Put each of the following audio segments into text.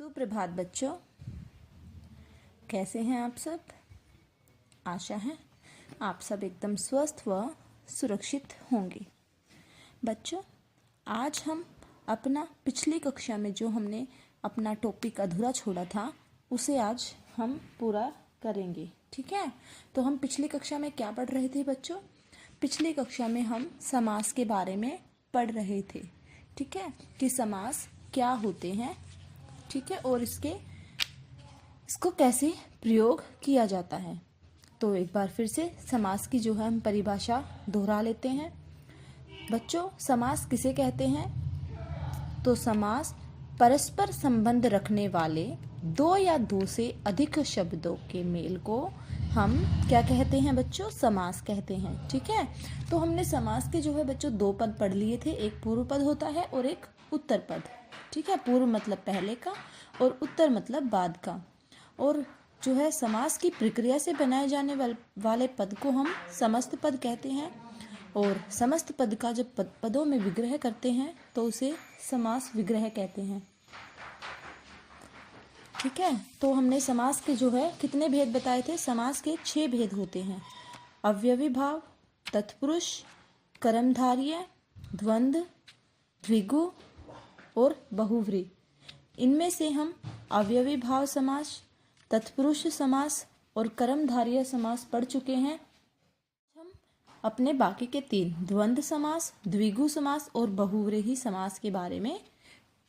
सुप्रभात बच्चों, कैसे हैं आप सब। आशा है आप सब एकदम स्वस्थ व सुरक्षित होंगे। बच्चों, आज हम अपना पिछली कक्षा में जो हमने अपना टॉपिक अधूरा छोड़ा था उसे आज हम पूरा करेंगे। ठीक है, तो हम पिछली कक्षा में क्या पढ़ रहे थे बच्चों? पिछली कक्षा में हम समास के बारे में पढ़ रहे थे। ठीक है, कि समास क्या होते हैं, ठीक है, और इसको कैसे प्रयोग किया जाता है। तो एक बार फिर से समास की जो है हम परिभाषा दोहरा लेते हैं। बच्चों, समास किसे कहते हैं? तो समास परस्पर संबंध रखने वाले दो या दो से अधिक शब्दों के मेल को हम क्या कहते हैं बच्चों? समास कहते हैं। ठीक है, तो हमने समास के जो है बच्चों दो पद पढ़ लिए थे। एक पूर्व पद होता है और एक उत्तर पद। ठीक है, पूर्व मतलब पहले का और उत्तर मतलब बाद का। और जो है समास की प्रक्रिया से बनाए जाने वाले पद को हम समस्त पद कहते हैं। और समस्त पद का जब पदों में विग्रह करते हैं तो उसे समास विग्रह कहते हैं। ठीक है, तो हमने समास के जो है कितने भेद बताए थे? समास के 6 भेद होते हैं। अवयवी भाव, तत्पुरुष, कर्मधारय, द्वंद्व, द्विगु और बहुव्रीहि। इनमें से हम अवयवी भाव समास, तत्पुरुष समास और कर्मधारय समास पढ़ चुके हैं। हम अपने बाकी के 3 द्वंद्व समास, द्विगु समास और बहुव्रीहि समास के बारे में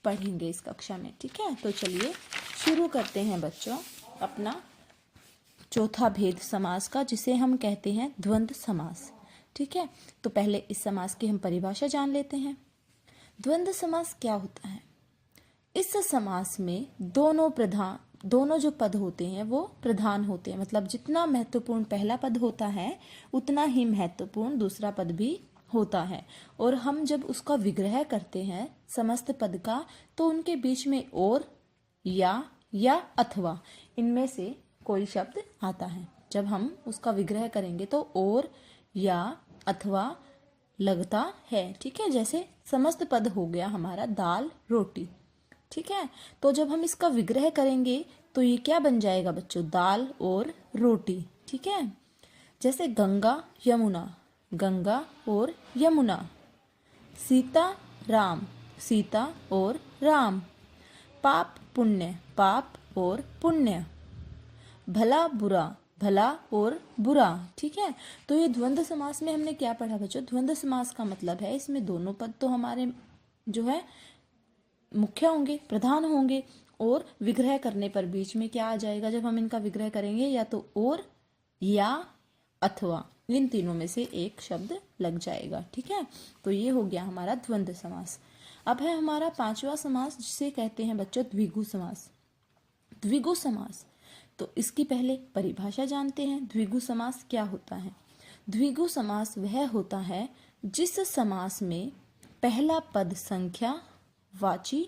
पढ़ेंगे इस कक्षा में। ठीक है, तो चलिए शुरू करते हैं बच्चों अपना चौथा भेद समास का, जिसे हम कहते हैं द्वंद्व समास। ठीक है, तो पहले इस समास की हम परिभाषा जान लेते हैं। द्वंद्व समास क्या होता है? इस समास में दोनों जो पद होते हैं वो प्रधान होते हैं। मतलब जितना महत्वपूर्ण पहला पद होता है उतना ही महत्वपूर्ण दूसरा पद भी होता है। और हम जब उसका विग्रह करते हैं समस्त पद का, तो उनके बीच में और या अथवा इनमें से कोई शब्द आता है। जब हम उसका विग्रह करेंगे तो और या अथवा लगता है। ठीक है, जैसे समस्त पद हो गया हमारा दाल रोटी। ठीक है, तो जब हम इसका विग्रह करेंगे तो ये क्या बन जाएगा बच्चों? दाल और रोटी। ठीक है, जैसे गंगा यमुना, गंगा और यमुना। सीता राम, सीता और राम। पाप पुण्य, पाप और पुण्य। भला बुरा, भला और बुरा। ठीक है, तो ये द्वंद्व समास में हमने क्या पढ़ा बच्चों? द्वंद्व समास का मतलब है इसमें दोनों पद तो हमारे जो है मुख्य होंगे, प्रधान होंगे, और विग्रह करने पर बीच में क्या आ जाएगा जब हम इनका विग्रह करेंगे? या तो और या अथवा, इन तीनों में से एक शब्द लग जाएगा। ठीक है, तो ये हो गया हमारा द्वंद्व समास। अब है हमारा पांचवा समास, जिसे कहते हैं बच्चों द्विगु समास। द्विगु समास, तो इसकी पहले परिभाषा जानते हैं। द्विगु समास क्या होता है? द्विगु समास वह होता है जिस समास में पहला पद संख्या वाची,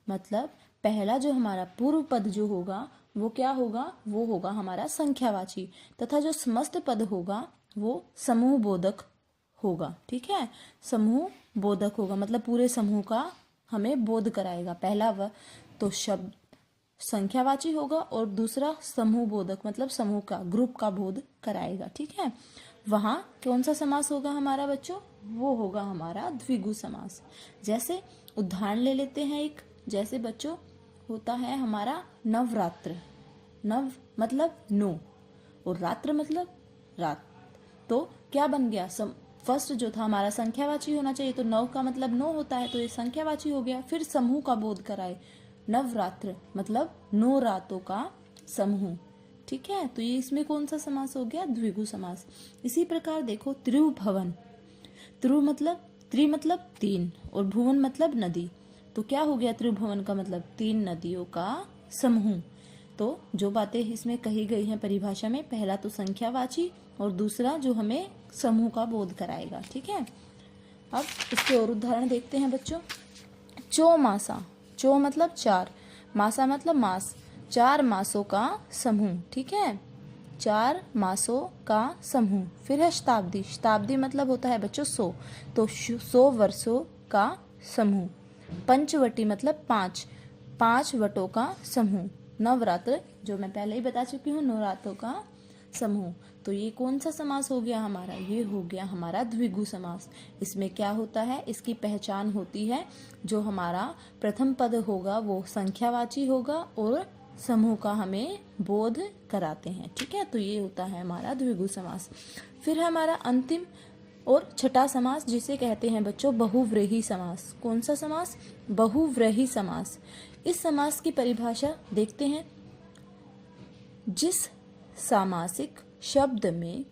मतलब पहला जो हमारा पूर्व पद जो होगा वो क्या होगा? वो होगा हमारा संख्यावाची, तथा जो समस्त पद होगा वो समूह बोधक होगा। ठीक है, समूह बोधक होगा, मतलब पूरे समूह का हमें बोध कराएगा। पहला वह तो शब्द संख्यावाची होगा और दूसरा समूह बोधक, मतलब समूह का, ग्रुप का बोध कराएगा। ठीक है, वहां कौन सा समास होगा हमारा बच्चों? वो होगा हमारा द्विगु समास। जैसे उदाहरण ले लेते हैं एक, जैसे बच्चों होता है हमारा नवरात्र। नव मतलब 9 और रात्र मतलब रात। तो क्या बन गया? फर्स्ट जो था हमारा संख्यावाची होना चाहिए, तो 9 का मतलब 9 होता है, तो ये संख्यावाची हो गया। फिर समूह का बोध कराए, नवरात्र मतलब 9 रातों का समूह। ठीक है, तो ये इसमें कौन सा समास हो गया? द्विगु समास। इसी प्रकार देखो त्रिभुवन, त्रि मतलब 3 और भुवन मतलब नदी। तो क्या हो गया? त्रिभुवन का मतलब 3 नदियों का समूह। तो जो बातें इसमें कही गई हैं परिभाषा में, पहला तो संख्यावाची और दूसरा जो हमें समूह का बोध कराएगा। ठीक है, अब इसके और उदाहरण देखते हैं बच्चों। चौमासा, चौ मतलब 4, मासा मतलब मास, 4 मासों का समूह। ठीक है, 4 मासों का समूह। फिर है शताब्दी, शताब्दी मतलब होता है बच्चों 100, तो 100 वर्षों का समूह। पंचवटी मतलब 5, 5 वटों का समूह। नवरात्र, जो मैं पहले ही बता चुकी हूँ, नवरात्रों का समूह। तो ये कौन सा समास हो गया हमारा? ये हो गया हमारा द्विगु समास। इसमें क्या होता है, इसकी पहचान होती है, जो हमारा प्रथम पद होगा वो संख्यावाची होगा और समूह का हमें बोध कराते हैं। ठीक है, तो ये होता है हमारा द्विगु समास। फिर है हमारा अंतिम और छठा समास, जिसे कहते हैं बच्चों बहुव्रीहि समास। कौन सा समास? बहुव्रीहि समास। इस समास की परिभाषा देखते हैं। जिस सामासिक शब्द में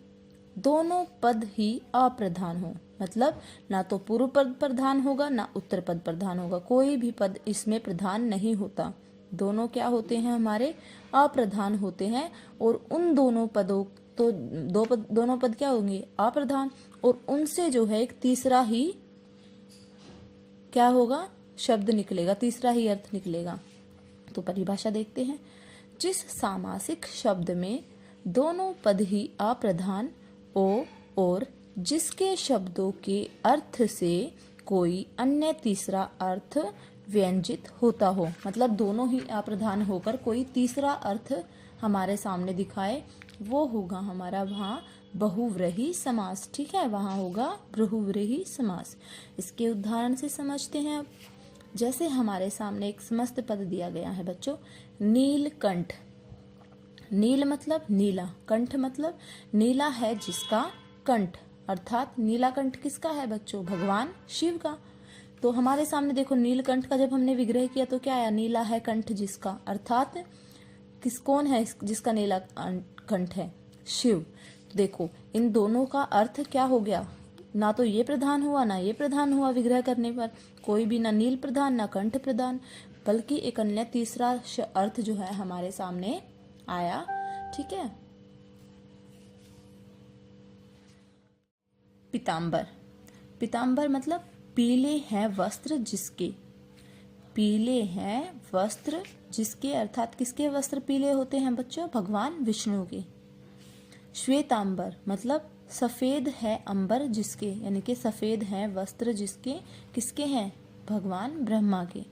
दोनों पद ही अप्रधान हो, मतलब ना तो पूर्व पद प्रधान होगा ना उत्तर पद प्रधान होगा, कोई भी पद इसमें प्रधान नहीं होता। दोनों क्या होते हैं हमारे? अप्रधान होते हैं। और उन दोनों पदों, तो दोनों पद क्या होंगे? अप्रधान। और उनसे जो है एक तीसरा ही क्या होगा? शब्द निकलेगा, तीसरा ही अर्थ निकलेगा। तो परिभाषा देखते हैं। जिस सामासिक शब्द में दोनों पद ही अप्रधान हो और जिसके शब्दों के अर्थ से कोई अन्य तीसरा अर्थ व्यंजित होता हो, मतलब दोनों ही अप्रधान होकर कोई तीसरा अर्थ हमारे सामने दिखाए, वो होगा हमारा वहाँ बहुव्रीहि समास। ठीक है, वहाँ होगा बहुव्रीहि समास। इसके उदाहरण से समझते हैं अब। जैसे हमारे सामने एक समस्त पद दिया गया है बच्चों, नीलकंठ। नील मतलब नीला, कंठ मतलब नीला है जिसका कंठ, अर्थात नीलाकंठ किसका है बच्चों? भगवान शिव का। तो हमारे सामने देखो नीलकंठ का जब हमने विग्रह किया तो क्या आया? नीला है कंठ जिसका, अर्थात कौन है जिसका नीला कंठ है? शिव। तो देखो इन दोनों का अर्थ क्या हो गया? ना तो ये प्रधान हुआ ना ये प्रधान हुआ, विग्रह करने पर कोई भी ना नील प्रधान ना कंठ प्रधान, बल्कि एक अन्य तीसरा अर्थ जो है हमारे सामने आया। ठीक है। पीतांबर। पीतांबर मतलब पीले हैं वस्त्र जिसके, पीले हैं वस्त्र जिसके, अर्थात किसके वस्त्र पीले होते हैं बच्चों? भगवान विष्णु के। श्वेतांबर मतलब सफेद है अंबर जिसके, यानी कि सफेद है वस्त्र जिसके, किसके हैं? भगवान ब्रह्मा के।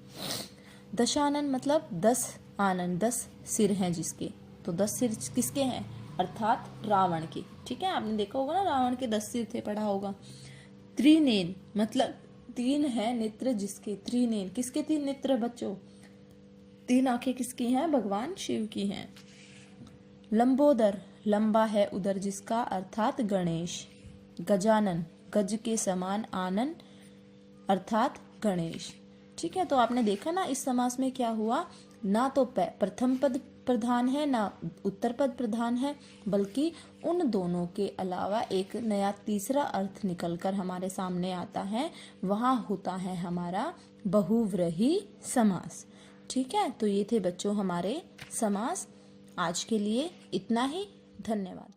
दशानन मतलब 10 आनन, 10 सिर हैं जिसके, तो 10 सिर किसके हैं? अर्थात रावण के। ठीक है, आपने देखा होगा ना, रावण के 10 सिर थे, पढ़ा होगा। त्रिनेन मतलब 3 है नेत्र जिसके, त्रिनेन किसके 3 नेत्र बच्चों? 3 आंखें किसकी हैं? भगवान शिव की हैं। लंबोदर लंबा है उदर जिसका, अर्थात गणेश। गजानन गज के समान आनन, अर्थात गणेश। ठीक है, तो आपने देखा ना इस समास में क्या हुआ? ना तो प्रथम पद प्रधान है ना उत्तर पद प्रधान है, बल्कि उन दोनों के अलावा एक नया तीसरा अर्थ निकलकर हमारे सामने आता है, वहाँ होता है हमारा बहुव्रीहि समास। ठीक है, तो ये थे बच्चों हमारे समास। आज के लिए इतना ही। धन्यवाद।